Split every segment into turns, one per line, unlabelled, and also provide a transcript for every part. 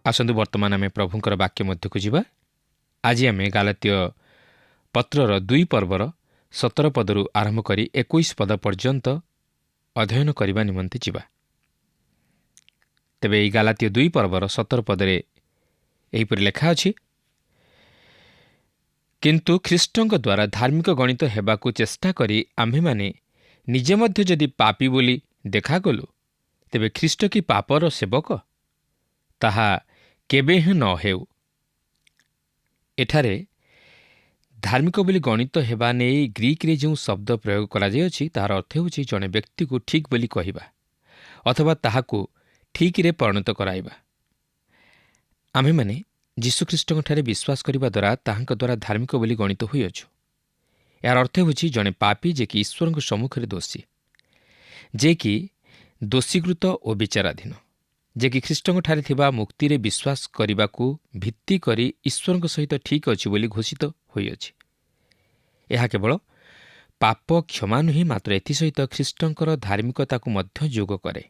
ଆସନ୍ତୁ ବର୍ତ୍ତମାନ ଆମେ ପ୍ରଭୁଙ୍କର ବାକ୍ୟ ମଧ୍ୟକୁ ଯିବା। ଆଜି ଆମେ ଗାଲାତୀୟ ପତ୍ରର 2 ପର୍ବର 17 ପଦରୁ ଆରମ୍ଭ କରି 21 ପଦ ପର୍ଯ୍ୟନ୍ତ ଅଧ୍ୟୟନ କରିବା ନିମନ୍ତେ ଯିବା। ତେବେ ଏହି ଗାଲାତୀୟ 2 ପର୍ବର 17 ପଦରେ ଏହିପରି ଲେଖା ଅଛି, କିନ୍ତୁ ଖ୍ରୀଷ୍ଟଙ୍କ ଦ୍ୱାରା ଧାର୍ମିକ ଗଣିତ ହେବାକୁ ଚେଷ୍ଟା କରି ଆମ୍ଭେମାନେ ନିଜେ ମଧ୍ୟ ଯଦି ପାପୀ ବୋଲି ଦେଖାଗଲୁ, ତେବେ ଖ୍ରୀଷ୍ଟ କି ପାପର ସେବକ? ତାହା କେବେ ହିଁ ନ ହେଉ। ଏଠାରେ ଧାର୍ମିକ ବୋଲି ଗଣିତ ହେବା ନେଇ ଗ୍ରୀକ୍ରେ ଯେଉଁ ଶବ୍ଦ ପ୍ରୟୋଗ କରାଯାଇଅଛି, ତାହାର ଅର୍ଥ ହେଉଛି ଜଣେ ବ୍ୟକ୍ତିକୁ ଠିକ୍ ବୋଲି କହିବା ଅଥବା ତାହାକୁ ଠିକ୍ରେ ପରିଣତ କରାଇବା। ଆମ୍ଭେମାନେ ଯୀଶୁଖ୍ରୀଷ୍ଟଙ୍କଠାରେ ବିଶ୍ୱାସ କରିବା ଦ୍ୱାରା ତାହାଙ୍କ ଦ୍ୱାରା ଧାର୍ମିକ ବୋଲି ଗଣିତ ହୋଇଅଛୁ। ଏହାର ଅର୍ଥ ହେଉଛି ଜଣେ ପାପୀ ଯେ କି ଈଶ୍ୱରଙ୍କ ସମ୍ମୁଖରେ ଦୋଷୀ, ଯେ କି ଦୋଷୀକୃତ ଓ ବିଚାରାଧୀନ, ଯେ କି ଖ୍ରୀଷ୍ଟଙ୍କଠାରେ ଥିବା ମୁକ୍ତିରେ ବିଶ୍ୱାସ କରିବାକୁ ଭିତ୍ତି କରି ଈଶ୍ୱରଙ୍କ ସହିତ ଠିକ୍ ଅଛି ବୋଲି ଘୋଷିତ ହୋଇଅଛି। ଏହା କେବଳ ପାପ କ୍ଷମା ନୁହେଁ, ମାତ୍ର ଏଥିସହିତ ଖ୍ରୀଷ୍ଟଙ୍କର ଧାର୍ମିକତାକୁ ମଧ୍ୟ ଯୋଗ କରେ।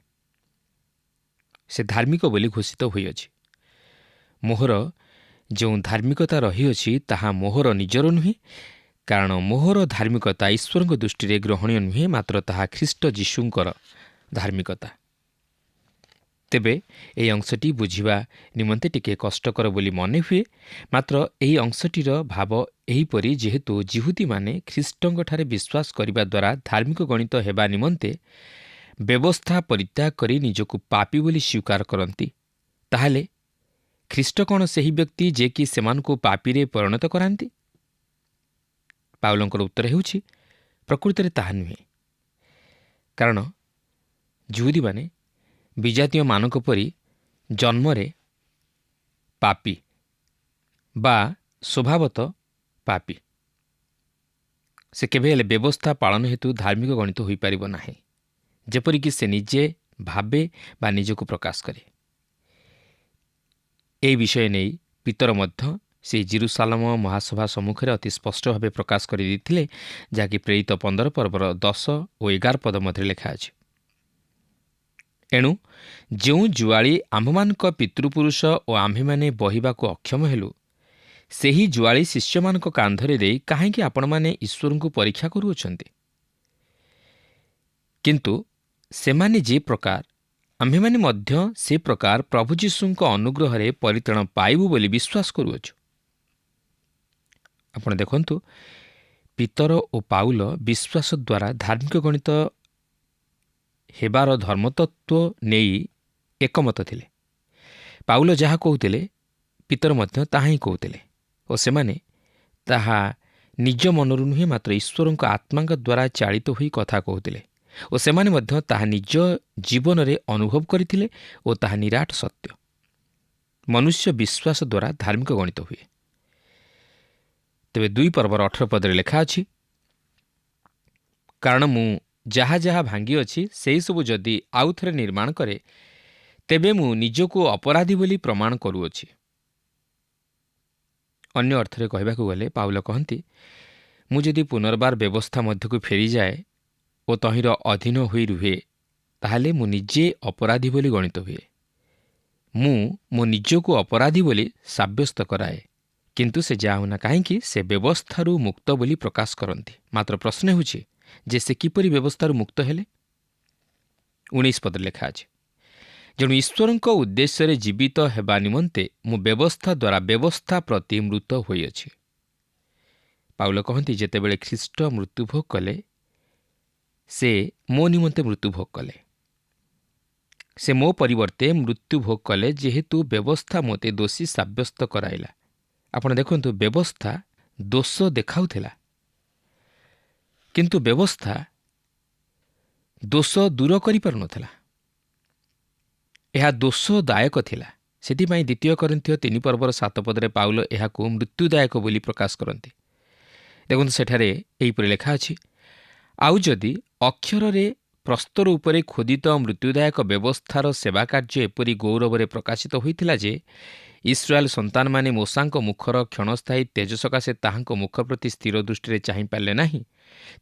ସେ ଧାର୍ମିକ ବୋଲି ଘୋଷିତ ହୋଇଅଛି। ମୋହର ଯେଉଁ ଧାର୍ମିକତା ରହିଅଛି ତାହା ମୋହର ନିଜର ନୁହେଁ, କାରଣ ମୋହର ଧାର୍ମିକତା ଈଶ୍ୱରଙ୍କ ଦୃଷ୍ଟିରେ ଗ୍ରହଣୀୟ ନୁହେଁ, ମାତ୍ର ତାହା ଖ୍ରୀଷ୍ଟ ଯୀଶୁଙ୍କର ଧାର୍ମିକତା। ତେବେ ଏହି ଅଂଶଟି ବୁଝିବା ନିମନ୍ତେ ଟିକିଏ କଷ୍ଟକର ବୋଲି ମନେ ହୁଏ, ମାତ୍ର ଏହି ଅଂଶଟିର ଭାବ ଏହିପରି, ଯେହେତୁ ଯିହୁଦୀମାନେ ଖ୍ରୀଷ୍ଟଙ୍କଠାରେ ବିଶ୍ୱାସ କରିବା ଦ୍ୱାରା ଧାର୍ମିକ ଗଣିତ ହେବା ନିମନ୍ତେ ବ୍ୟବସ୍ଥା ପରିତ୍ୟାଗ କରି ନିଜକୁ ପାପୀ ବୋଲି ସ୍ୱୀକାର କରନ୍ତି, ତାହେଲେ ଖ୍ରୀଷ୍ଟ କ'ଣ ସେହି ବ୍ୟକ୍ତି ଯେ କି ସେମାନଙ୍କୁ ପାପୀରେ ପରିଣତ କରାନ୍ତି? ପାଉଲଙ୍କର ଉତ୍ତର ହେଉଛି, ପ୍ରକୃତରେ ତାହା ନୁହେଁ। କାରଣ ଯିହୁଦୀମାନେ ବିଜାତୀୟମାନଙ୍କ ପରି ଜନ୍ମରେ ପାପୀ ବା ସ୍ୱଭାବତଃ ପାପୀ। ସେ କେବେ ହେଲେ ବ୍ୟବସ୍ଥା ପାଳନ ହେତୁ ଧାର୍ମିକ ଗଣିତ ହୋଇପାରିବ ନାହିଁ, ଯେପରିକି ସେ ନିଜେ ଭାବେ ବା ନିଜକୁ ପ୍ରକାଶ କରେ। ଏହି ବିଷୟ ନେଇ ପିତର ମଧ୍ୟ ସେହି ଜିରୁସାଲମ ମହାସଭା ସମ୍ମୁଖରେ ଅତି ସ୍ପଷ୍ଟ ଭାବେ ପ୍ରକାଶ କରିଦେଇଥିଲେ, ଯାହାକି ପ୍ରେରିତ 15 ପର୍ବର 10 ଓ 11 ପଦ ମଧ୍ୟରେ ଲେଖା ଅଛି। ଏଣୁ ଯେଉଁ ଜୁଆଳି ଆମ୍ଭମାନଙ୍କ ପିତୃପୁରୁଷ ଓ ଆମ୍ଭେମାନେ ବହିବାକୁ ଅକ୍ଷମ ହେଲୁ, ସେହି ଜୁଆଳି ଶିଷ୍ୟମାନଙ୍କ କାନ୍ଧରେ ଦେଇ କାହିଁକି ଆପଣମାନେ ଈଶ୍ୱରଙ୍କୁ ପରୀକ୍ଷା କରୁଅଛନ୍ତି? କିନ୍ତୁ ସେମାନେ ଯେ ପ୍ରକାର, ଆମ୍ଭେମାନେ ମଧ୍ୟ ସେ ପ୍ରକାର ପ୍ରଭୁ ଯୀଶୁଙ୍କ ଅନୁଗ୍ରହରେ ପରିତ୍ରାଣ ପାଇବୁ ବୋଲି ବିଶ୍ୱାସ କରୁଅଛୁ। ଆପଣ ଦେଖନ୍ତୁ, ପିତର ଓ ପାଉଲ ବିଶ୍ୱାସ ଦ୍ୱାରା ଧାର୍ମିକ ଗଣିତ ହେବାର ଧର୍ମତତ୍ତ୍ୱ ନେଇ ଏକମତ ଥିଲେ। ପାଉଲ ଯାହା କହୁଥିଲେ, ପିତର ମଧ୍ୟ ତାହା ହିଁ କହୁଥିଲେ, ଓ ସେମାନେ ତାହା ନିଜ ମନରୁ ନୁହେଁ, ମାତ୍ର ଈଶ୍ୱରଙ୍କ ଆତ୍ମାଙ୍କ ଦ୍ୱାରା ଚାଳିତ ହୋଇ କଥା କହୁଥିଲେ, ଓ ସେମାନେ ମଧ୍ୟ ତାହା ନିଜ ଜୀବନରେ ଅନୁଭବ କରିଥିଲେ, ଓ ତାହା ନିରାଟ ସତ୍ୟ। ମନୁଷ୍ୟ ବିଶ୍ୱାସ ଦ୍ୱାରା ଧାର୍ମିକ ଗଣିତ ହୁଏ। ତେବେ 2 ପର୍ବର 18 ପଦରେ ଲେଖା ଅଛି, କାରଣ ମୁଁ ଯାହା ଯାହା ଭାଙ୍ଗିଅଛି ସେହିସବୁ ଯଦି ଆଉ ଥରେ ନିର୍ମାଣ କରେ, ତେବେ ମୁଁ ନିଜକୁ ଅପରାଧୀ ବୋଲି ପ୍ରମାଣ କରୁଅଛି। ଅନ୍ୟ ଅର୍ଥରେ କହିବାକୁ ଗଲେ ପାଉଲ କହନ୍ତି, ମୁଁ ଯଦି ପୁନର୍ବାର ବ୍ୟବସ୍ଥା ମଧ୍ୟକୁ ଫେରିଯାଏ ଓ ତହିଁର ଅଧୀନ ହୋଇ ରୁହେ, ତାହେଲେ ମୁଁ ନିଜେ ଅପରାଧୀ ବୋଲି ଗଣିତ ହୁଏ। ମୁଁ ମୋ ନିଜକୁ ଅପରାଧୀ ବୋଲି ସାବ୍ୟସ୍ତ କରାଏ। କିନ୍ତୁ ସେ ଯାହା ହେଉନା କାହିଁକି, ସେ ବ୍ୟବସ୍ଥାରୁ ମୁକ୍ତ ବୋଲି ପ୍ରକାଶ କରନ୍ତି। ମାତ୍ର ପ୍ରଶ୍ନ ହେଉଛି ଯେ ସେ କିପରି ବ୍ୟବସ୍ଥାରୁ ମୁକ୍ତ ହେଲେ? 19 ପଦରେ ଲେଖା ଅଛି, ଯେଣୁ ଈଶ୍ୱରଙ୍କ ଉଦ୍ଦେଶ୍ୟରେ ଜୀବିତ ହେବା ନିମନ୍ତେ ମୁଁ ବ୍ୟବସ୍ଥା ଦ୍ୱାରା ବ୍ୟବସ୍ଥା ପ୍ରତି ମୃତ ହୋଇଅଛି। ପାଉଲ କହନ୍ତି, ଯେତେବେଳେ ଖ୍ରୀଷ୍ଟ ମୃତ୍ୟୁଭୋଗ କଲେ, ସେ ମୋ ନିମନ୍ତେ ମୃତ୍ୟୁଭୋଗ କଲେ। ସେ ମୋ ପରିବର୍ତ୍ତେ ମୃତ୍ୟୁଭୋଗ କଲେ, ଯେହେତୁ ବ୍ୟବସ୍ଥା ମୋତେ ଦୋଷୀ ସାବ୍ୟସ୍ତ କରାଇଲା। ଆପଣ ଦେଖନ୍ତୁ, ବ୍ୟବସ୍ଥା ଦୋଷ ଦେଖାଉଥିଲା, କିନ୍ତୁ ବ୍ୟବସ୍ଥା ଦୋଷ ଦୂର କରିପାରୁନଥିଲା। ଏହା ଦୋଷଦାୟକ ଥିଲା। ସେଥିପାଇଁ 2 କରିନ୍ଥୀୟ 3 ପର୍ବର 7 ପଦରେ ପାଉଲ ଏହାକୁ ମୃତ୍ୟୁଦାୟକ ବୋଲି ପ୍ରକାଶ କରନ୍ତି। ଦେଖନ୍ତୁ, ସେଠାରେ ଏହିପରି ଲେଖା ଅଛି, ଆଉ ଯଦି ଅକ୍ଷରରେ ପ୍ରସ୍ତର ଉପରେ ଖୋଦିତ ମୃତ୍ୟୁଦାୟକ ବ୍ୟବସ୍ଥାର ସେବା କାର୍ଯ୍ୟ ଏପରି ଗୌରବରେ ପ୍ରକାଶିତ ହୋଇଥିଲା ଯେ ଇସ୍ରାଏଲ୍ ସନ୍ତାନମାନେ ମୋଶାଙ୍କ ମୁଖର କ୍ଷଣସ୍ଥାୟୀ ତେଜ ସକାଶେ ତାହାଙ୍କ ମୁଖ ପ୍ରତି ସ୍ଥିର ଦୃଷ୍ଟିରେ ଚାହିଁପାରିଲେ ନାହିଁ,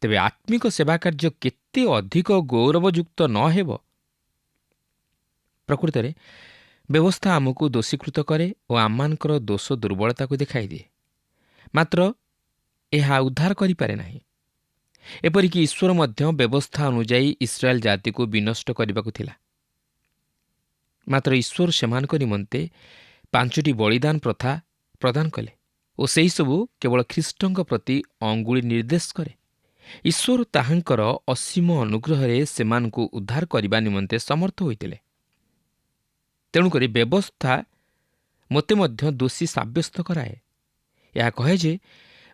ତେବେ ଆତ୍ମିକ ସେବା କାର୍ଯ୍ୟ କେତେ ଅଧିକ ଗୌରବଯୁକ୍ତ ନ ହେବ? ପ୍ରକୃତରେ ବ୍ୟବସ୍ଥା ଆମକୁ ଦୋଷୀକୃତ କରେ ଓ ଆମମାନଙ୍କର ଦୋଷ ଦୁର୍ବଳତାକୁ ଦେଖାଇ ଦିଏ। ମାତ୍ର ଏହା ଉଦ୍ଧାର କରିପାରେ ନାହିଁ। ଏପରିକି ଈଶ୍ୱର ମଧ୍ୟ ବ୍ୟବସ୍ଥା ଅନୁଯାୟୀ ଇସ୍ରାଏଲ୍ ଜାତିକୁ ବିନଷ୍ଟ କରିବାକୁ ଥିଲା। ମାତ୍ର ଈଶ୍ୱର ସେମାନଙ୍କ ନିମନ୍ତେ 5ଟି ବଳିଦାନ ପ୍ରଥା ପ୍ରଦାନ କଲେ ଓ ସେହିସବୁ କେବଳ ଖ୍ରୀଷ୍ଟଙ୍କ ପ୍ରତି ଅଙ୍ଗୁଳି ନିର୍ଦ୍ଦେଶ କରେ। ଈଶ୍ୱର ତାହାଙ୍କର ଅସୀମ ଅନୁଗ୍ରହରେ ସେମାନଙ୍କୁ ଉଦ୍ଧାର କରିବା ନିମନ୍ତେ ସମର୍ଥ ହୋଇଥିଲେ। ତେଣୁକରି ବ୍ୟବସ୍ଥା ମୋତେ ମଧ୍ୟ ଦୋଷୀ ସାବ୍ୟସ୍ତ କରାଏ। ଏହା କହେ ଯେ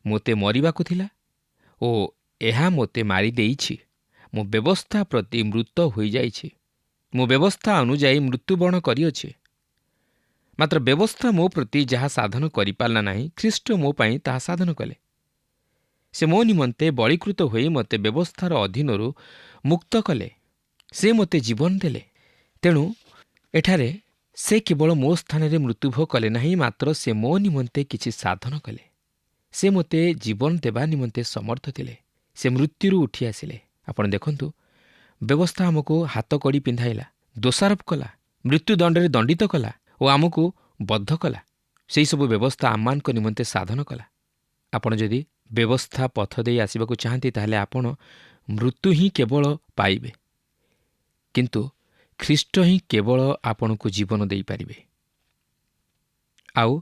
ମୋତେ ମରିବାକୁ ଥିଲା ଓ ଏହା ମୋତେ ମାରିଦେଇଛି। ମୁଁ ବ୍ୟବସ୍ଥା ପ୍ରତି ମୃତ ହୋଇଯାଇଛି। ମୁଁ ବ୍ୟବସ୍ଥା ଅନୁଯାୟୀ ମୃତ୍ୟୁବରଣ କରିଅଛି। ମାତ୍ର ବ୍ୟବସ୍ଥା ମୋ ପ୍ରତି ଯାହା ସାଧନ କରିପାରିଲା ନାହିଁ, ଖ୍ରୀଷ୍ଟ ମୋ ପାଇଁ ତାହା ସାଧନ କଲେ। ସେ ମୋ ନିମନ୍ତେ ବଳୀକୃତ ହୋଇ ମୋତେ ବ୍ୟବସ୍ଥାର ଅଧୀନରୁ ମୁକ୍ତ କଲେ। ସେ ମୋତେ ଜୀବନ ଦେଲେ। ତେଣୁ ଏଠାରେ ସେ କେବଳ ମୋ ସ୍ଥାନରେ ମୃତ୍ୟୁଭୋଗ କଲେ ନାହିଁ, ମାତ୍ର ସେ ମୋ ନିମନ୍ତେ କିଛି ସାଧନ କଲେ। ସେ ମୋତେ ଜୀବନ ଦେବା ନିମନ୍ତେ ସମର୍ଥ ଥିଲେ। ସେ ମୃତ୍ୟୁରୁ ଉଠି ଆସିଲେ। ଆପଣ ଦେଖନ୍ତୁ, ବ୍ୟବସ୍ଥା ଆମକୁ ହାତକଡ଼ି ପିନ୍ଧାଇଲା, ଦୋଷାରୋପ କଲା, ମୃତ୍ୟୁଦଣ୍ଡରେ ଦଣ୍ଡିତ କଲା ଓ ଆମକୁ ବଦ୍ଧ କଲା। ସେହିସବୁ ବ୍ୟବସ୍ଥା ଆମମାନଙ୍କ ନିମନ୍ତେ ସାଧନ କଲା। ଆପଣ ଯଦି ବ୍ୟବସ୍ଥା ପଥ ଦେଇ ଆସିବାକୁ ଚାହାନ୍ତି, ତାହେଲେ ଆପଣ ମୃତ୍ୟୁ ହିଁ କେବଳ ପାଇବେ। କିନ୍ତୁ ଖ୍ରୀଷ୍ଟ ହିଁ କେବଳ ଆପଣଙ୍କୁ ଜୀବନ ଦେଇପାରିବେ। ଆଉ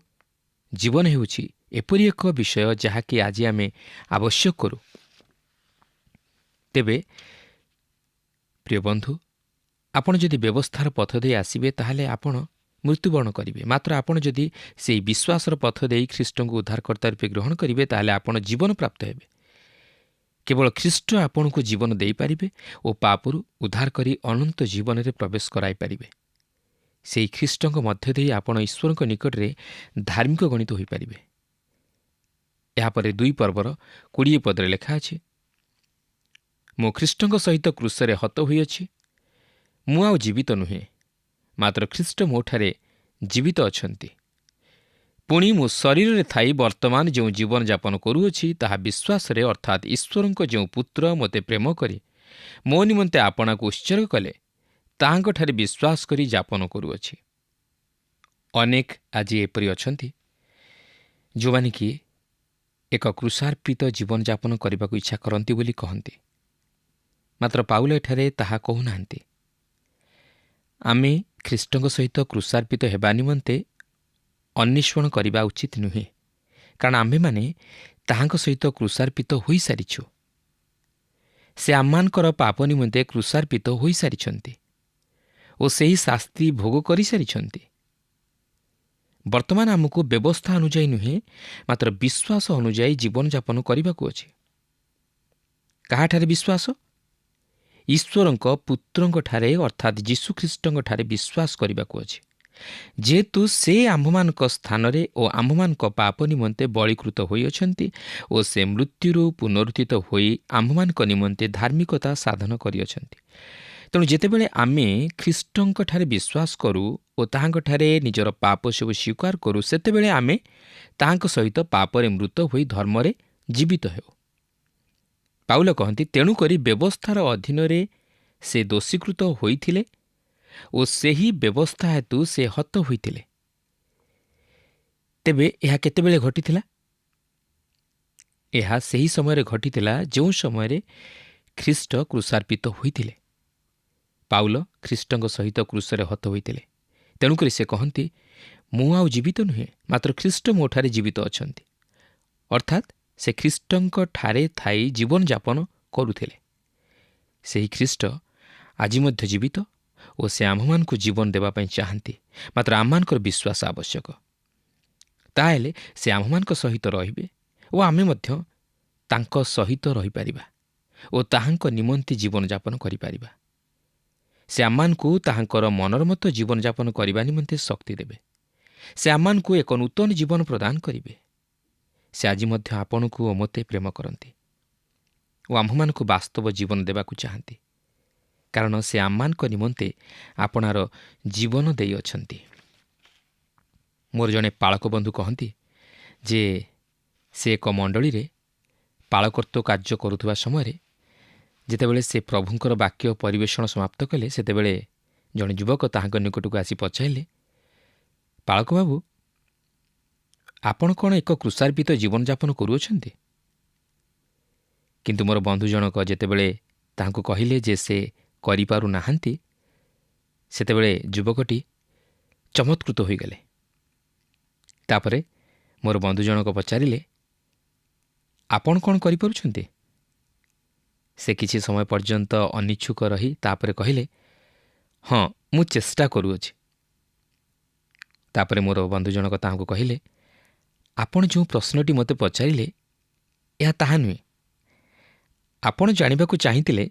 ଜୀବନ ହେଉଛି ଏପରି ଏକ ବିଷୟ ଯାହାକି ଆଜି ଆମେ ଆବଶ୍ୟକ କରୁ। ତେବେ ପ୍ରିୟ ବନ୍ଧୁ, ଆପଣ ଯଦି ବ୍ୟବସ୍ଥାର ପଥ ଦେଇ ଆସିବେ, ତାହେଲେ ଆପଣ ମୃତ୍ୟୁବରଣ କରିବେ। ମାତ୍ର ଆପଣ ଯଦି ସେହି ବିଶ୍ୱାସର ପଥ ଦେଇ ଖ୍ରୀଷ୍ଟଙ୍କୁ ଉଦ୍ଧାରକର୍ତ୍ତା ରୂପେ ଗ୍ରହଣ କରିବେ, ତାହେଲେ ଆପଣ ଜୀବନ ପ୍ରାପ୍ତ ହେବେ। କେବଳ ଖ୍ରୀଷ୍ଟ ଆପଣଙ୍କୁ ଜୀବନ ଦେଇପାରିବେ ଓ ପାପରୁ ଉଦ୍ଧାର କରି ଅନନ୍ତ ଜୀବନରେ ପ୍ରବେଶ କରାଇପାରିବେ। ସେହି ଖ୍ରୀଷ୍ଟଙ୍କ ମଧ୍ୟ ଦେଇ ଆପଣ ଈଶ୍ୱରଙ୍କ ନିକଟରେ ଧାର୍ମିକ ଗଣିତ ହୋଇପାରିବେ। ଏହାପରେ 2 ପର୍ବର 20 ପଦରେ ଲେଖା ଅଛି, ମୁଁ ଖ୍ରୀଷ୍ଟଙ୍କ ସହିତ କ୍ରୁଶରେ ହତ ହୋଇଅଛି। ମୁଁ ଆଉ ଜୀବିତ ନୁହେଁ, ମାତ୍ର ଖ୍ରୀଷ୍ଟ ମୋଠାରେ ଜୀବିତ ଅଛନ୍ତି। ପୁଣି ମୁଁ ଶରୀରରେ ଥାଇ ବର୍ତ୍ତମାନ ଯେଉଁ ଜୀବନଯାପନ କରୁଅଛି, ତାହା ବିଶ୍ୱାସରେ, ଅର୍ଥାତ୍ ଈଶ୍ୱରଙ୍କ ଯେଉଁ ପୁତ୍ର ମୋତେ ପ୍ରେମ କରି ମୋ ନିମନ୍ତେ ଆପଣାକୁ ଉତ୍ସର୍ଗ କଲେ, ତାହାଙ୍କଠାରେ ବିଶ୍ୱାସ କରି ଯାପନ କରୁଅଛି। ଅନେକ ଆଜି ଏପରି ଅଛନ୍ତି ଯେଉଁମାନେ କି ଏକ କୃଷାର୍ପିତ ଜୀବନଯାପନ କରିବାକୁ ଇଚ୍ଛା କରନ୍ତି ବୋଲି କହନ୍ତି। ମାତ୍ର ପାଉଲ ଏଠାରେ ତାହା କହୁନାହାନ୍ତି। ଆମେ ଖ୍ରୀଷ୍ଟଙ୍କ ସହିତ କୃଷାର୍ପିତ ହେବା ନିମନ୍ତେ ଅନ୍ୱେଷଣ କରିବା ଉଚିତ ନୁହେଁ, କାରଣ ଆମ୍ଭେମାନେ ତାହାଙ୍କ ସହିତ କୃଷାର୍ପିତ ହୋଇସାରିଛୁ। ସେ ଆମମାନଙ୍କର ପାପ ନିମନ୍ତେ କୃଷାର୍ପିତ ହୋଇସାରିଛନ୍ତି ଓ ସେହି ଶାସ୍ତି ଭୋଗ କରିସାରିଛନ୍ତି। ବର୍ତ୍ତମାନ ଆମକୁ ବ୍ୟବସ୍ଥା ଅନୁଯାୟୀ ନୁହେଁ, ମାତ୍ର ବିଶ୍ୱାସ ଅନୁଯାୟୀ ଜୀବନଯାପନ କରିବାକୁ ଅଛି। କାହାଠାରେ ବିଶ୍ୱାସ? ଈଶ୍ୱରଙ୍କ ପୁତ୍ରଙ୍କଠାରେ, ଅର୍ଥାତ୍ ଯୀଶୁଖ୍ରୀଷ୍ଟଙ୍କଠାରେ ବିଶ୍ୱାସ କରିବାକୁ ଅଛି। ଯେହେତୁ ସେ ଆମ୍ଭମାନଙ୍କ ସ୍ଥାନରେ ଓ ଆମ୍ଭମାନଙ୍କ ପାପ ନିମନ୍ତେ ବଳୀକୃତ ହୋଇଅଛନ୍ତି ଓ ସେ ମୃତ୍ୟୁରୁ ପୁନରୁତ୍ଥିତ ହୋଇ ଆମ୍ଭମାନଙ୍କ ନିମନ୍ତେ ଧାର୍ମିକତା ସାଧନ କରିଅଛନ୍ତି। ତେଣୁ ଯେତେବେଳେ ଆମେ ଖ୍ରୀଷ୍ଟଙ୍କଠାରେ ବିଶ୍ୱାସ କରୁ ଓ ତାହାଙ୍କଠାରେ ନିଜର ପାପ ସବୁ ସ୍ୱୀକାର କରୁ, ସେତେବେଳେ ଆମେ ତାହାଙ୍କ ସହିତ ପାପରେ ମୃତ ହୋଇ ଧର୍ମରେ ଜୀବିତ ହେଉ। ପାଉଲ କହନ୍ତି, ତେଣୁକରି ବ୍ୟବସ୍ଥାର ଅଧୀନରେ ସେ ଦୋଷୀକୃତ ହୋଇଥିଲେ ଓ ସେହି ବ୍ୟବସ୍ଥା ହେତୁ ସେ ହତ ହୋଇଥିଲେ। ତେବେ ଏହା କେତେବେଳେ ଘଟିଥିଲା? ଏହା ସେହି ସମୟରେ ଘଟିଥିଲା ଯେଉଁ ସମୟରେ ଖ୍ରୀଷ୍ଟ କୃଷାର୍ପିତ ହୋଇଥିଲେ। ପାଉଲ ଖ୍ରୀଷ୍ଟଙ୍କ ସହିତ କୃଷରେ ହତ ହୋଇଥିଲେ। ତେଣୁକରି ସେ କହନ୍ତି, ମୁଁ ଆଉ ଜୀବିତ ନୁହେଁ, ମାତ୍ର ଖ୍ରୀଷ୍ଟ ମୋଠାରେ ଜୀବିତ ଅଛନ୍ତି। ଅର୍ଥାତ୍ ସେ ଖ୍ରୀଷ୍ଟଙ୍କଠାରେ ଥାଇ ଜୀବନଯାପନ କରୁଥିଲେ। ସେହି ଖ୍ରୀଷ୍ଟ ଆଜି ମଧ୍ୟ ଜୀବିତ ଓ ସେ ଆମ୍ଭମାନଙ୍କୁ ଜୀବନ ଦେବା ପାଇଁ ଚାହାନ୍ତି। ମାତ୍ର ଆମମାନଙ୍କର ବିଶ୍ୱାସ ଆବଶ୍ୟକ। ତାହେଲେ ସେ ଆମ୍ଭମାନଙ୍କ ସହିତ ରହିବେ ଓ ଆମେ ମଧ୍ୟ ତାଙ୍କ ସହିତ ରହିପାରିବା ଓ ତାହାଙ୍କ ନିମନ୍ତେ ଜୀବନଯାପନ କରିପାରିବା। ସେ ଆମମାନଙ୍କୁ ତାହାଙ୍କର ମନର ମତ ଜୀବନଯାପନ କରିବା ନିମନ୍ତେ ଶକ୍ତି ଦେବେ। ସେ ଆମମାନଙ୍କୁ ଏକ ନୂତନ ଜୀବନ ପ୍ରଦାନ କରିବେ। ସେ ଆଜି ମଧ୍ୟ ଆପଣଙ୍କୁ ଓ ମୋତେ ପ୍ରେମ କରନ୍ତି ଓ ଆମ୍ଭମାନଙ୍କୁ ବାସ୍ତବ ଜୀବନ ଦେବାକୁ ଚାହାନ୍ତି, କାରଣ ସେ ଆମମାନଙ୍କ ନିମନ୍ତେ ଆପଣାର ଜୀବନ ଦେଇଅଛନ୍ତି। ମୋର ଜଣେ ପାଳକ ବନ୍ଧୁ କହନ୍ତି ଯେ ସେ ଏକ ମଣ୍ଡଳୀରେ ପାଳକତ୍ୱ କାର୍ଯ୍ୟ କରୁଥିବା ସମୟରେ ଯେତେବେଳେ ସେ ପ୍ରଭୁଙ୍କର ବାକ୍ୟ ପରିବେଷଣ ସମାପ୍ତ କଲେ, ସେତେବେଳେ ଜଣେ ଯୁବକ ତାହାଙ୍କ ନିକଟକୁ ଆସି ପଚାରିଲେ ବାଳକ ବାବୁ, ଆପଣ କ'ଣ ଏକ କୃଷାର୍ପିତ ଜୀବନଯାପନ କରୁଅଛନ୍ତି? କିନ୍ତୁ ମୋର ବନ୍ଧୁ ଜଣକ ଯେତେବେଳେ ତାହାଙ୍କୁ କହିଲେ ଯେ ସେ କରିପାରୁନାହାନ୍ତି, ସେତେବେଳେ ଯୁବକଟି ଚମତ୍କୃତ ହୋଇଗଲେ। ତାପରେ ମୋର ବନ୍ଧୁ ଜଣକ ପଚାରିଲେ, ଆପଣ କ'ଣ କରିପାରୁଛନ୍ତି? ସେ କିଛି ସମୟ ପର୍ଯ୍ୟନ୍ତ ଅନିଚ୍ଛୁକ ରହି ତାପରେ କହିଲେ, ହଁ, ମୁଁ ଚେଷ୍ଟା କରୁଅଛି। ତାପରେ ମୋର ବନ୍ଧୁ ଜଣକ ତାହାଙ୍କୁ କହିଲେ, ଆପଣ ଯେଉଁ ପ୍ରଶ୍ନଟି ମୋତେ ପଚାରିଲେ, ଏହା ତାହା ନୁହେଁ। ଆପଣ ଜାଣିବାକୁ ଚାହିଁଥିଲେ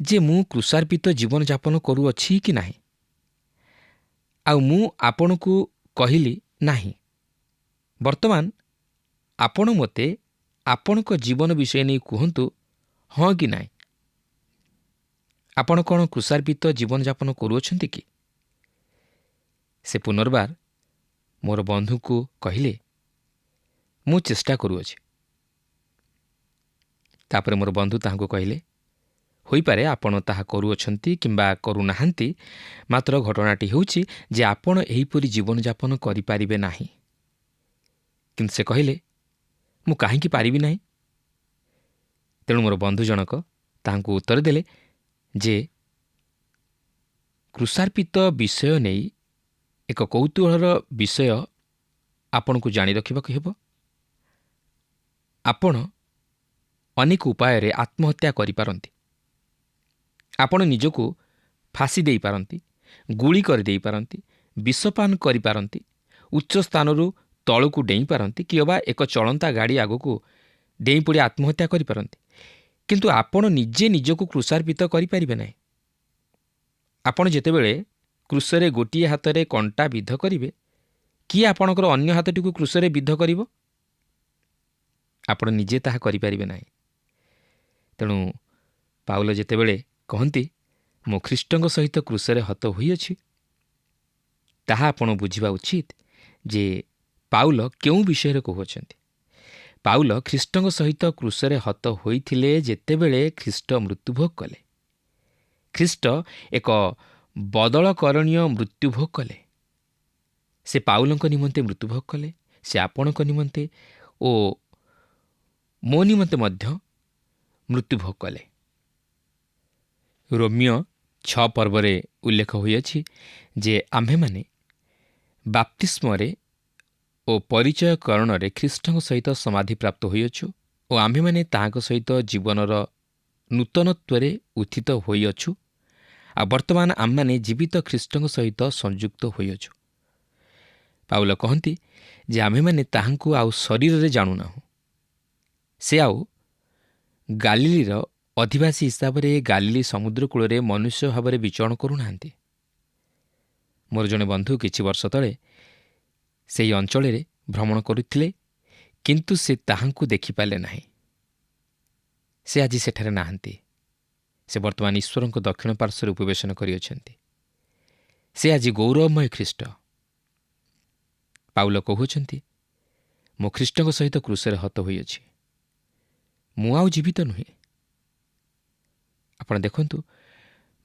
ଯେ ମୁଁ କୃଷାର୍ପିତ ଜୀବନଯାପନ କରୁଅଛି କି ନାହିଁ, ଆଉ ମୁଁ ଆପଣଙ୍କୁ କହିଲି ନାହିଁ। ବର୍ତ୍ତମାନ ଆପଣ ମୋତେ ଆପଣଙ୍କ ଜୀବନ ବିଷୟ ନେଇ କୁହନ୍ତୁ, ହଁ କି ନାହିଁ। ଆପଣ କ'ଣ କୃଷାର୍ପିତ ଜୀବନଯାପନ କରୁଅଛନ୍ତି କି? ସେ ପୁନର୍ବାର ମୋର ବନ୍ଧୁକୁ କହିଲେ, ମୁଁ ଚେଷ୍ଟା କରୁଅଛି। ତାପରେ ମୋର ବନ୍ଧୁ ତାହାଙ୍କୁ କହିଲେ, ହୋଇପାରେ ଆପଣ ତାହା କରୁଅଛନ୍ତି କିମ୍ବା କରୁନାହାନ୍ତି, ମାତ୍ର ଘଟଣାଟି ହେଉଛି ଯେ ଆପଣ ଏହିପରି ଜୀବନଯାପନ କରିପାରିବେ ନାହିଁ। କିନ୍ତୁ ସେ କହିଲେ, ମୁଁ କାହିଁକି ପାରିବି ନାହିଁ? ତେଣୁ ମୋର ବନ୍ଧୁ ଜଣକ ତାହାଙ୍କୁ ଉତ୍ତର ଦେଲେ ଯେ କୃଷାର୍ପିତ ବିଷୟ ନେଇ ଏକ କୌତୂହଳର ବିଷୟ ଆପଣଙ୍କୁ ଜାଣି ରଖିବାକୁ ହେବ। ଆପଣ ଅନେକ ଉପାୟରେ ଆତ୍ମହତ୍ୟା କରିପାରନ୍ତି। ଆପଣ ନିଜକୁ ଫାଶୀ ଦେଇପାରନ୍ତି, ଗୁଳି କରିଦେଇପାରନ୍ତି, ବିଷପାନ କରିପାରନ୍ତି, ଉଚ୍ଚ ସ୍ଥାନରୁ ତଳକୁ ଡେଇଁପାରନ୍ତି କି ଅବା ଏକ ଚଳନ୍ତା ଗାଡ଼ି ଆଗକୁ ଡେଇଁ ପଡ଼ି ଆତ୍ମହତ୍ୟା କରିପାରନ୍ତି। କିନ୍ତୁ ଆପଣ ନିଜେ ନିଜକୁ କୃଷାର୍ପିତ କରିପାରିବେ ନାହିଁ। ଆପଣ ଯେତେବେଳେ କୃଷରେ ଗୋଟିଏ ହାତରେ କଣ୍ଟା ବିଦ୍ଧ କରିବେ, କିଏ ଆପଣଙ୍କର ଅନ୍ୟ ହାତଟିକୁ କୃଷରେ ବିଦ୍ଧ କରିବ? ଆପଣ ନିଜେ ତାହା କରିପାରିବେ ନାହିଁ। ତେଣୁ ପାଉଲ ଯେତେବେଳେ କହନ୍ତି, ମୁଁ ଖ୍ରୀଷ୍ଟଙ୍କ ସହିତ କୃଷରେ ହତ ହୋଇଅଛି, ତାହା ଆପଣ ବୁଝିବା ଉଚିତ ଯେ ପାଉଲ କେଉଁ ବିଷୟରେ କହୁଅଛନ୍ତି। ପାଉଲ ଖ୍ରୀଷ୍ଟଙ୍କ ସହିତ କୃଷରେ ହତ ହୋଇଥିଲେ ଯେତେବେଳେ ଖ୍ରୀଷ୍ଟ ମୃତ୍ୟୁଭୋଗ କଲେ। ଖ୍ରୀଷ୍ଟ ଏକ ବଦଳକରଣୀୟ ମୃତ୍ୟୁଭୋଗ କଲେ। ସେ ପାଉଲଙ୍କ ନିମନ୍ତେ ମୃତ୍ୟୁଭୋଗ କଲେ, ସେ ଆପଣଙ୍କ ନିମନ୍ତେ ଓ ମୋ ନିମନ୍ତେ ମଧ୍ୟ ମୃତ୍ୟୁଭୋଗ କଲେ। ରୋମିଓ 6 ପର୍ବରେ ଉଲ୍ଲେଖ ହୋଇଅଛି ଯେ ଆମ୍ଭେମାନେ ବାପ୍ତିସ୍ମରେ ଓ ପରିଚୟକରଣରେ ଖ୍ରୀଷ୍ଟଙ୍କ ସହିତ ସମାଧିପ୍ରାପ୍ତ ହୋଇଅଛୁ ଓ ଆମ୍ଭେମାନେ ତାହାଙ୍କ ସହିତ ଜୀବନର ନୂତନତ୍ୱରେ ଉତ୍ଥିତ ହୋଇଅଛୁ। ଆଉ ବର୍ତ୍ତମାନ ଆମମାନେ ଜୀବିତ ଖ୍ରୀଷ୍ଟଙ୍କ ସହିତ ସଂଯୁକ୍ତ ହୋଇଅଛୁ। ପାଉଲ କହନ୍ତି ଯେ ଆମ୍ଭେମାନେ ତାହାଙ୍କୁ ଆଉ ଶରୀରରେ ଜାଣୁନାହୁଁ। ସେ ଆଉ ଗାଲିଲିର ଅଧିବାସୀ ହିସାବରେ ଗାଲିଲି ସମୁଦ୍ର କୂଳରେ ମନୁଷ୍ୟ ଭାବରେ ବିଚରଣ କରୁନାହାନ୍ତି। ମୋର ଜଣେ ବନ୍ଧୁ କିଛି ବର୍ଷ ତଳେ ସେହି ଅଞ୍ଚଳରେ ଭ୍ରମଣ କରୁଥିଲେ, କିନ୍ତୁ ସେ ତାହାଙ୍କୁ ଦେଖିପାରିଲେ ନାହିଁ। ସେ ଆଜି ସେଠାରେ ନାହାନ୍ତି। ସେ ବର୍ତ୍ତମାନ ଈଶ୍ୱରଙ୍କ ଦକ୍ଷିଣ ପାର୍ଶ୍ୱରେ ଉପବେଶନ କରିଅଛନ୍ତି। ସେ ଆଜି ଗୌରବମୟ ଖ୍ରୀଷ୍ଟ। ପାଉଲ କହୁଅଛନ୍ତି, ମୁଁ ଖ୍ରୀଷ୍ଟଙ୍କ ସହିତ କୃଷରେ ହତ ହୋଇଅଛି। ମୁଁ ଆଉ ଜୀବିତ ନୁହେଁ। ଆପଣ ଦେଖନ୍ତୁ,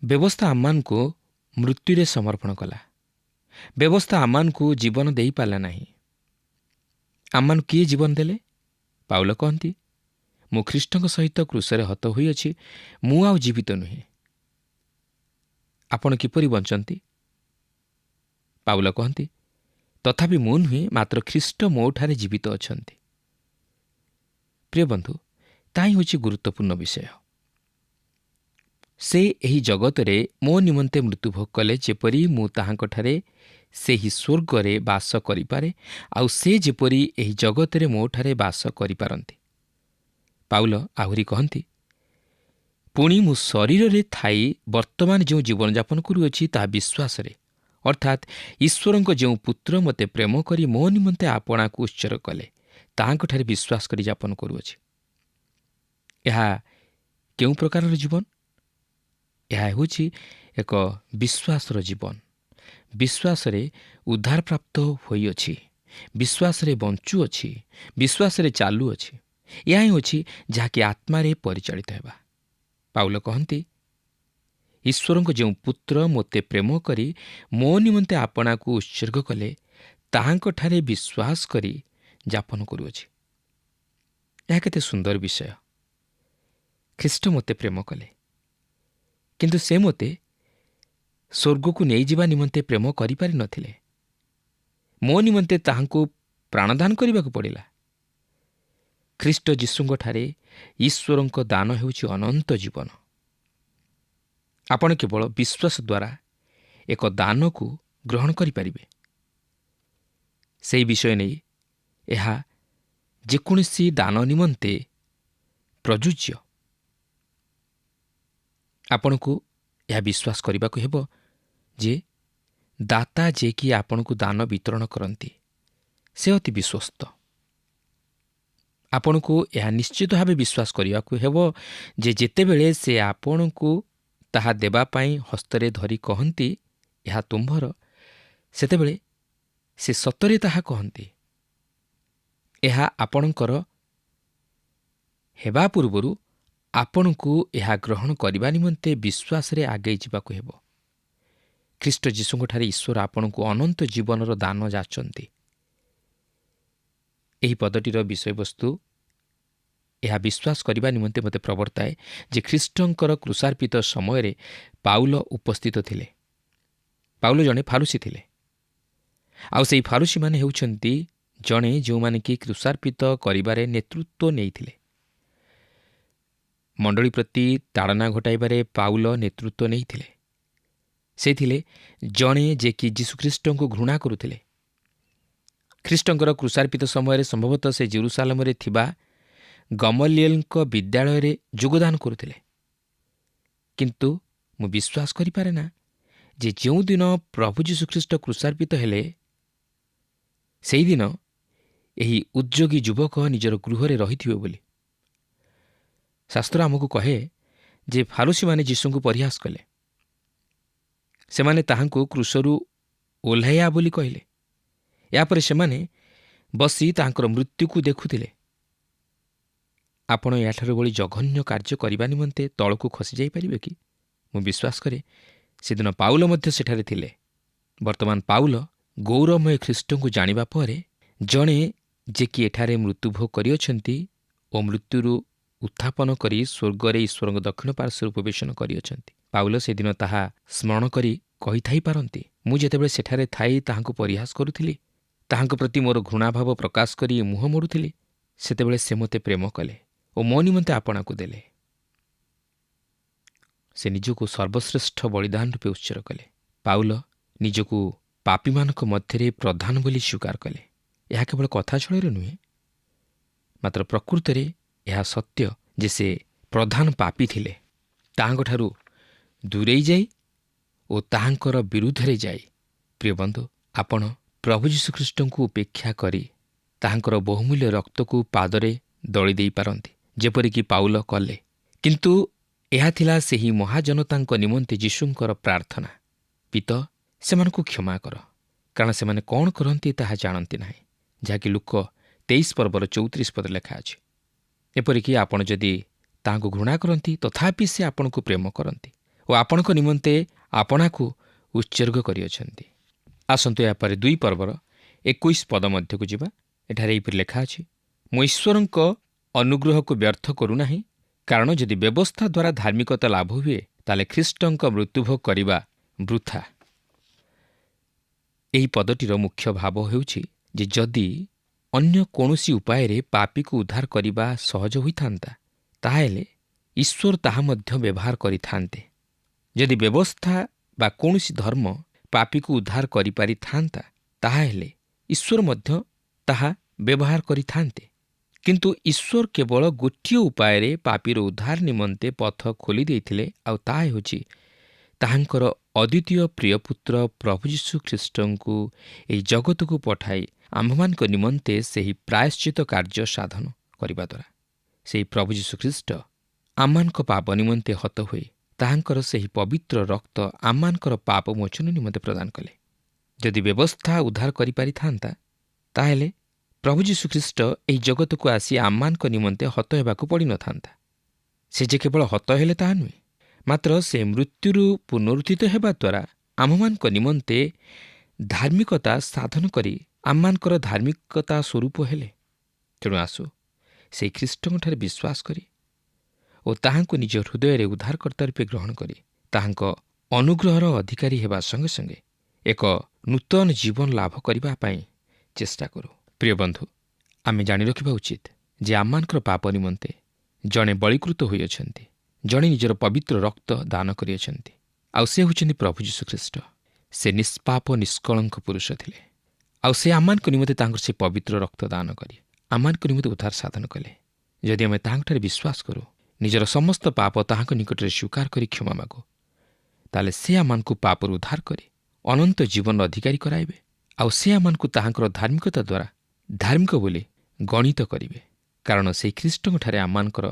ବ୍ୟବସ୍ଥା ଆମମାନଙ୍କୁ ମୃତ୍ୟୁରେ ସମର୍ପଣ କଲା। ବ୍ୟବସ୍ଥା ଆମମାନଙ୍କୁ ଜୀବନ ଦେଇପାରିଲା ନାହିଁ। ଆମମାନଙ୍କୁ କିଏ ଜୀବନ ଦେଲେ? ପାଉଲ କହନ୍ତି, ମୁଁ ଖ୍ରୀଷ୍ଟଙ୍କ ସହିତ କୃଷରେ ହତ ହୋଇଅଛି, ମୁଁ ଆଉ ଜୀବିତ ନୁହେଁ। ଆପଣ କିପରି ବଞ୍ଚନ୍ତି? ପାଉଲ କହନ୍ତି, ତଥାପି ମୁଁ ନୁହେଁ, ମାତ୍ର ଖ୍ରୀଷ୍ଟ ମୋଠାରେ ଜୀବିତ ଅଛନ୍ତି। ପ୍ରିୟ ବନ୍ଧୁ, ତାହା ହିଁ ହେଉଛି ଗୁରୁତ୍ୱପୂର୍ଣ୍ଣ ବିଷୟ। ସେ ଏହି ଜଗତରେ ମୋ ନିମନ୍ତେ ମୃତ୍ୟୁଭୋଗ କଲେ, ଯେପରି ମୁଁ ତାହାଙ୍କଠାରେ ସେହି ସ୍ୱର୍ଗରେ ବାସ କରିପାରେ, ଆଉ ସେ ଯେପରି ଏହି ଜଗତରେ ମୋଠାରେ ବାସ କରିପାରନ୍ତି। ପାଉଲ ଆହୁରି କହନ୍ତି, ପୁଣି ମୁଁ ଶରୀରରେ ଥାଇ ବର୍ତ୍ତମାନ ଯେଉଁ ଜୀବନଯାପନ କରୁଅଛି ତାହା ବିଶ୍ୱାସରେ, ଅର୍ଥାତ୍ ଈଶ୍ୱରଙ୍କ ଯେଉଁ ପୁତ୍ର ମୋତେ ପ୍ରେମ କରି ମୋ ନିମନ୍ତେ ଆପଣାକୁ ଉତ୍ସର୍ଗ କଲେ, ତାହାଙ୍କଠାରେ ବିଶ୍ୱାସ କରି ଯାପନ କରୁଅଛି। ଏହା କେଉଁ ପ୍ରକାରର ଜୀବନ? ଏହା ହେଉଛି ଏକ ବିଶ୍ୱାସର ଜୀବନ। ବିଶ୍ୱାସରେ ଉଦ୍ଧାରପ୍ରାପ୍ତ ହୋଇଅଛି, ବିଶ୍ୱାସରେ ବଞ୍ଚୁଅଛି, ବିଶ୍ୱାସରେ ଚାଲୁଅଛି। ଏହା ହିଁ ଅଛି ଯାହାକି ଆତ୍ମାରେ ପରିଚାଳିତ ହେବା। ପାଉଲ କହନ୍ତି, ଈଶ୍ୱରଙ୍କ ଯେଉଁ ପୁତ୍ର ମୋତେ ପ୍ରେମ କରି ମୋ ନିମନ୍ତେ ଆପଣାକୁ ଉତ୍ସର୍ଗ କଲେ, ତାହାଙ୍କଠାରେ ବିଶ୍ୱାସ କରି ଯାପନ କରୁଅଛି। ଏହା କେତେ ସୁନ୍ଦର ବିଷୟ। ଖ୍ରୀଷ୍ଟ ମୋତେ ପ୍ରେମ କଲେ, କିନ୍ତୁ ସେ ମୋତେ ସ୍ୱର୍ଗକୁ ନେଇଯିବା ନିମନ୍ତେ ପ୍ରେମ କରିପାରିନଥିଲେ। ମୋ ନିମନ୍ତେ ତାହାଙ୍କୁ ପ୍ରାଣଦାନ କରିବାକୁ ପଡ଼ିଲା। ଖ୍ରୀଷ୍ଟ ଯୀଶୁଙ୍କଠାରେ ଈଶ୍ୱରଙ୍କ ଦାନ ହେଉଛି ଅନନ୍ତ ଜୀବନ। ଆପଣ କେବଳ ବିଶ୍ୱାସ ଦ୍ୱାରା ଏକ ଦାନକୁ ଗ୍ରହଣ କରିପାରିବେ। ସେହି ବିଷୟ ନେଇ ଏହା ଯେକୌଣସି ଦାନ ନିମନ୍ତେ ପ୍ରଯୁଜ୍ୟ। ଆପଣଙ୍କୁ ଏହା ବିଶ୍ୱାସ କରିବାକୁ ହେବ ଯେ ଦାତା ଯିଏକି ଆପଣଙ୍କୁ ଦାନ ବିତରଣ କରନ୍ତି, ସେ ଅତି ବିଶ୍ୱସ୍ତ। ଆପଣଙ୍କୁ ଏହା ନିଶ୍ଚିତ ଭାବେ ବିଶ୍ୱାସ କରିବାକୁ ହେବ ଯେ ଯେତେବେଳେ ସେ ଆପଣଙ୍କୁ ତାହା ଦେବା ପାଇଁ ହସ୍ତରେ ଧରି କହନ୍ତି, ଏହା ତୁମ୍ଭର, ସେତେବେଳେ ସେ ସତରେ ତାହା କହନ୍ତି। ଏହା ଆପଣଙ୍କର ହେବା ପୂର୍ବରୁ ଆପଣଙ୍କୁ ଏହା ଗ୍ରହଣ କରିବା ନିମନ୍ତେ ବିଶ୍ୱାସରେ ଆଗେଇ ଯିବାକୁ ହେବ। ଖ୍ରୀଷ୍ଟ ଯୀଶୁଙ୍କଠାରେ ଈଶ୍ୱର ଆପଣଙ୍କୁ ଅନନ୍ତ ଜୀବନର ଦାନ ଯାଚନ୍ତି। ଏହି ପଦଟିର ବିଷୟବସ୍ତୁ ଏହା ବିଶ୍ୱାସ କରିବା ନିମନ୍ତେ ମୋତେ ପ୍ରବର୍ତ୍ତାଏ ଯେ ଖ୍ରୀଷ୍ଟଙ୍କର କ୍ରୁଶାର୍ପିତ ସମୟରେ ପାଉଲ ଉପସ୍ଥିତ ଥିଲେ। ପାଉଲ ଜଣେ ଫାରୁସୀ ଥିଲେ, ଆଉ ସେହି ଫାରୁସୀମାନେ ହେଉଛନ୍ତି ଜଣେ ଯେଉଁମାନେ କି କ୍ରୁଶାର୍ପିତ କରିବାରେ ନେତୃତ୍ୱ ନେଇଥିଲେ। ମଣ୍ଡଳୀ ପ୍ରତି ତାଡ଼ନା ଘଟାଇବାରେ ପାଉଲ ନେତୃତ୍ୱ ନେଇଥିଲେ। ସେ ଥିଲେ ଜଣେ ଯେ କି ଯୀଶୁଖ୍ରୀଷ୍ଟଙ୍କୁ ଘୃଣା କରୁଥିଲେ। ଖ୍ରୀଷ୍ଟଙ୍କର କ୍ରୁଶାର୍ପିତ ସମୟରେ ସମ୍ଭବତଃ ସେ ଜେରୁସାଲେମରେ ଥିବା ଗମଲିଏଲଙ୍କ ବିଦ୍ୟାଳୟରେ ଯୋଗଦାନ କରୁଥିଲେ। କିନ୍ତୁ ମୁଁ ବିଶ୍ୱାସ କରିପାରେ ନା ଯେ ଯେଉଁଦିନ ପ୍ରଭୁ ଯୀଶୁଖ୍ରୀଷ୍ଟ କ୍ରୁଶାର୍ପିତ ହେଲେ, ସେହିଦିନ ଏହି ଉଦ୍ଯୋଗୀ ଯୁବକ ନିଜର ଗୃହରେ ରହିଥିବେ ବୋଲି। ଶାସ୍ତ୍ର ଆମକୁ କହେ ଯେ ଫାରୁସୀମାନେ ଯୀଶୁଙ୍କୁ ପରିହାସ କଲେ। ସେମାନେ ତାହାଙ୍କୁ କ୍ରୁଶରୁ ଓହ୍ଲାଇବା ବୋଲି କହିଲେ। ଏହାପରେ ସେମାନେ ବସି ତାଙ୍କର ମୃତ୍ୟୁକୁ ଦେଖୁଥିଲେ। ଆପଣ ଏହାଠାରୁ ଭଳି ଜଘନ୍ୟ କାର୍ଯ୍ୟ କରିବା ନିମନ୍ତେ ତଳକୁ ଖସିଯାଇପାରିବେ କି? ମୁଁ ବିଶ୍ୱାସ କରେ ସେଦିନ ପାଉଲ ମଧ୍ୟ ସେଠାରେ ଥିଲେ। ବର୍ତ୍ତମାନ ପାଉଲ ଗୌରବମୟ ଖ୍ରୀଷ୍ଟଙ୍କୁ ଜାଣିବା ପରେ ଜଣେ ଯେ କି ଏଠାରେ ମୃତ୍ୟୁଭୋଗ କରିଅଛନ୍ତି ଓ ମୃତ୍ୟୁରୁ ଉତ୍ଥାପନ କରି ସ୍ୱର୍ଗରେ ଈଶ୍ୱରଙ୍କ ଦକ୍ଷିଣ ପାର୍ଶ୍ୱରେ ଉପବେଶନ କରିଅଛନ୍ତି। ପାଉଲ ସେଦିନ ତାହା ସ୍ମରଣ କରି କହିଥାଇପାରନ୍ତି, ମୁଁ ଯେତେବେଳେ ସେଠାରେ ଥାଇ ତାହାଙ୍କୁ ପରିହାସ କରୁଥିଲି, ତାହାଙ୍କ ପ୍ରତି ମୋର ଘୃଣାଭାବ ପ୍ରକାଶ କରି ମୁହଁ ମୋଡ଼ୁଥିଲି, ସେତେବେଳେ ସେ ମୋତେ ପ୍ରେମ କଲେ ଓ ମୋ ନିମନ୍ତେ ଆପଣାକୁ ଦେଲେ। ସେ ନିଜକୁ ସର୍ବଶ୍ରେଷ୍ଠ ବଳିଦାନ ରୂପେ ଉତ୍ସର୍ଗ କଲେ। ପାଉଲ ନିଜକୁ ପାପୀମାନଙ୍କ ମଧ୍ୟରେ ପ୍ରଧାନ ବୋଲି ସ୍ୱୀକାର କଲେ। ଏହା କେବଳ କଥା ଛଳରେ ନୁହେଁ, ମାତ୍ର ପ୍ରକୃତରେ ଏହା ସତ୍ୟ ଯେ ସେ ପ୍ରଧାନ ପାପୀ ଥିଲେ। ତାହାଙ୍କଠାରୁ ଦୂରେଇ ଯାଇ ଓ ତାହାଙ୍କର ବିରୁଦ୍ଧରେ ଯାଇ, ପ୍ରିୟ ବନ୍ଧୁ, ଆପଣ ପ୍ରଭୁ ଯୀଶୁଖ୍ରୀଷ୍ଟଙ୍କୁ ଉପେକ୍ଷା କରି ତାହାଙ୍କର ବହୁମୂଲ୍ୟ ରକ୍ତକୁ ପାଦରେ ଦଳି ଦେଇପାରନ୍ତି, ଯେପରିକି ପାଉଲ କଲେ। କିନ୍ତୁ ଏହା ଥିଲା ସେହି ମହାଜନତାଙ୍କ ନିମନ୍ତେ ଯୀଶୁଙ୍କର ପ୍ରାର୍ଥନା, ପିତ, ସେମାନଙ୍କୁ କ୍ଷମା କର, କାରଣ ସେମାନେ କ'ଣ କରନ୍ତି ତାହା ଜାଣନ୍ତି ନାହିଁ, ଯାହାକି ଲୁକ 23 ପର୍ବର 34 ପଦରେ ଲେଖା ଅଛି। ଏପରିକି ଆପଣ ଯଦି ତାହାଙ୍କୁ ଘୃଣା କରନ୍ତି, ତଥାପି ସେ ଆପଣଙ୍କୁ ପ୍ରେମ କରନ୍ତି ଓ ଆପଣଙ୍କ ନିମନ୍ତେ ଆପଣାକୁ ଉତ୍ସର୍ଗ କରିଅଛନ୍ତି। ଆସନ୍ତୁ ଏହାପରେ 2 ପର୍ବର 21 ପଦ ମଧ୍ୟକୁ ଯିବା। ଏଠାରେ ଏହିପରି ଲେଖା ଅଛି, ମୁଁ ଈଶ୍ୱରଙ୍କ ଅନୁଗ୍ରହକୁ ବ୍ୟର୍ଥ କରୁନାହିଁ, କାରଣ ଯଦି ବ୍ୟବସ୍ଥା ଦ୍ୱାରା ଧାର୍ମିକତା ଲାଭ ହୁଏ, ତାହେଲେ ଖ୍ରୀଷ୍ଟଙ୍କ ମୃତ୍ୟୁଭୋଗ କରିବା ବୃଥା। ଏହି ପଦଟିର ମୁଖ୍ୟ ଭାବ ହେଉଛି ଯେ ଯଦି ଅନ୍ୟ କୌଣସି ଉପାୟରେ ପାପୀକୁ ଉଦ୍ଧାର କରିବା ସହଜ ହୋଇଥାନ୍ତା, ତାହେଲେ ଈଶ୍ୱର ତାହା ମଧ୍ୟ ବ୍ୟବହାର କରିଥାନ୍ତେ। ଯଦି ବ୍ୟବସ୍ଥା ବା କୌଣସି ଧର୍ମ ପାପୀକୁ ଉଦ୍ଧାର କରିପାରିଥାନ୍ତା, ତାହାହେଲେ ଈଶ୍ୱର ମଧ୍ୟ ତାହା ବ୍ୟବହାର କରିଥାନ୍ତେ। କିନ୍ତୁ ଈଶ୍ୱର କେବଳ ଗୋଟିଏ ଉପାୟରେ ପାପୀର ଉଦ୍ଧାର ନିମନ୍ତେ ପଥ ଖୋଲି ଦେଇଥିଲେ, ଆଉ ତାହା ହେଉଛି ତାହାଙ୍କର ଅଦ୍ୱିତୀୟ ପ୍ରିୟ ପୁତ୍ର ପ୍ରଭୁ ଯୀଶୁଖ୍ରୀଷ୍ଟଙ୍କୁ ଏହି ଜଗତକୁ ପଠାଇ ଆମ୍ଭମାନଙ୍କ ନିମନ୍ତେ ସେହି ପ୍ରାୟଶ୍ଚିତ କାର୍ଯ୍ୟ ସାଧନ କରିବା ଦ୍ୱାରା। ସେହି ପ୍ରଭୁ ଯୀଶୁଖ୍ରୀଷ୍ଟ ଆମମାନଙ୍କ ପାପ ନିମନ୍ତେ ହତ ହୋଇ ତାହାଙ୍କର ସେହି ପବିତ୍ର ରକ୍ତ ଆମମାନଙ୍କର ପାପ ମୋଚନ ନିମନ୍ତେ ପ୍ରଦାନ କଲେ। ଯଦି ବ୍ୟବସ୍ଥା ଉଦ୍ଧାର କରିପାରିଥାନ୍ତା, ତାହେଲେ ପ୍ରଭୁ ଯୀଶୁଖ୍ରୀଷ୍ଟ ଏହି ଜଗତକୁ ଆସି ଆମମାନଙ୍କ ନିମନ୍ତେ ହତ ହେବାକୁ ପଡ଼ିନଥାନ୍ତା। ସେ ଯେ କେବଳ ହତ ହେଲେ ତାହା ନୁହେଁ, ମାତ୍ର ସେ ମୃତ୍ୟୁରୁ ପୁନରୁତ୍ଥିତ ହେବା ଦ୍ୱାରା ଆମମାନଙ୍କ ନିମନ୍ତେ ଧାର୍ମିକତା ସାଧନ କରି ଆମମାନଙ୍କର ଧାର୍ମିକତା ସ୍ୱରୂପ ହେଲେ। ତେଣୁ ଆସୁ ସେହି ଖ୍ରୀଷ୍ଟଙ୍କଠାରେ ବିଶ୍ୱାସ କରି ଓ ତାହାଙ୍କୁ ନିଜ ହୃଦୟରେ ଉଦ୍ଧାରକର୍ତ୍ତା ରୂପେ ଗ୍ରହଣ କରି ତାହାଙ୍କ ଅନୁଗ୍ରହର ଅଧିକାରୀ ହେବା ସଙ୍ଗେ ସଙ୍ଗେ ଏକ ନୂତନ ଜୀବନ ଲାଭ କରିବା ପାଇଁ ଚେଷ୍ଟା କରୁ। ପ୍ରିୟ ବନ୍ଧୁ, ଆମେ ଜାଣି ରଖିବା ଉଚିତ ଯେ ଆମମାନଙ୍କର ପାପ ନିମନ୍ତେ ଜଣେ ବଳୀକୃତ ହୋଇଅଛନ୍ତି, ଜଣେ ନିଜର ପବିତ୍ର ରକ୍ତ ଦାନ କରିଅଛନ୍ତି, ଆଉ ସେ ହେଉଛନ୍ତି ପ୍ରଭୁ ଯୀଶୁଖ୍ରୀଷ୍ଟ। ସେ ନିଷ୍ପାପ ନିଷ୍କଳଙ୍କ ପୁରୁଷ ଥିଲେ, ଆଉ ସେ ଆମମାନଙ୍କ ନିମନ୍ତେ ତାଙ୍କର ସେ ପବିତ୍ର ରକ୍ତ ଦାନ କରି ଆମମାନଙ୍କ ନିମନ୍ତେ ଉଦ୍ଧାର ସାଧନ କଲେ। ଯଦି ଆମେ ତାହାଙ୍କଠାରେ ବିଶ୍ୱାସ କରୁ, ନିଜର ସମସ୍ତ ପାପ ତାହାଙ୍କ ନିକଟରେ ସ୍ୱୀକାର କରି କ୍ଷମା ମାଗୁ, ତାହେଲେ ସେ ଆମମାନଙ୍କୁ ପାପରୁ ଉଦ୍ଧାର କରି ଅନନ୍ତ ଜୀବନର ଅଧିକାରୀ କରାଇବେ, ଆଉ ସେ ଆମମାନଙ୍କୁ ତାହାଙ୍କର ଧାର୍ମିକତା ଦ୍ୱାରା ଧାର୍ମିକ ବୋଲି ଗଣିତ କରିବେ। କାରଣ ସେହି ଖ୍ରୀଷ୍ଟଙ୍କଠାରେ ଆମମାନଙ୍କର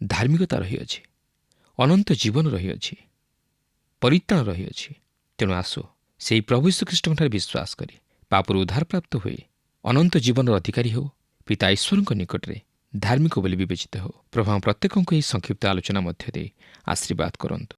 ଧାର୍ମିକତା ରହିଅଛି, ଅନନ୍ତ ଜୀବନ ରହିଅଛି, ପରିତ୍ରାଣ ରହିଅଛି। ତେଣୁ ଆସୁ ସେହି ପ୍ରଭୁ ଯୀଶୁଖ୍ରୀଷ୍ଟଙ୍କଠାରେ ବିଶ୍ୱାସ କରି ପାପରୁ ଉଦ୍ଧାରପ୍ରାପ୍ତ ହୋଇ ଅନନ୍ତ ଜୀବନର ଅଧିକାରୀ ହେଉ, ପିତା ଈଶ୍ୱରଙ୍କ ନିକଟରେ ଧାର୍ମିକ ବୋଲି ବିବେଚିତ ହେଉ। ପ୍ରଭୁ ପ୍ରତ୍ୟେକଙ୍କୁ ଏହି ସଂକ୍ଷିପ୍ତ ଆଲୋଚନା ମଧ୍ୟ ଦେଇ ଆଶୀର୍ବାଦ କରନ୍ତୁ।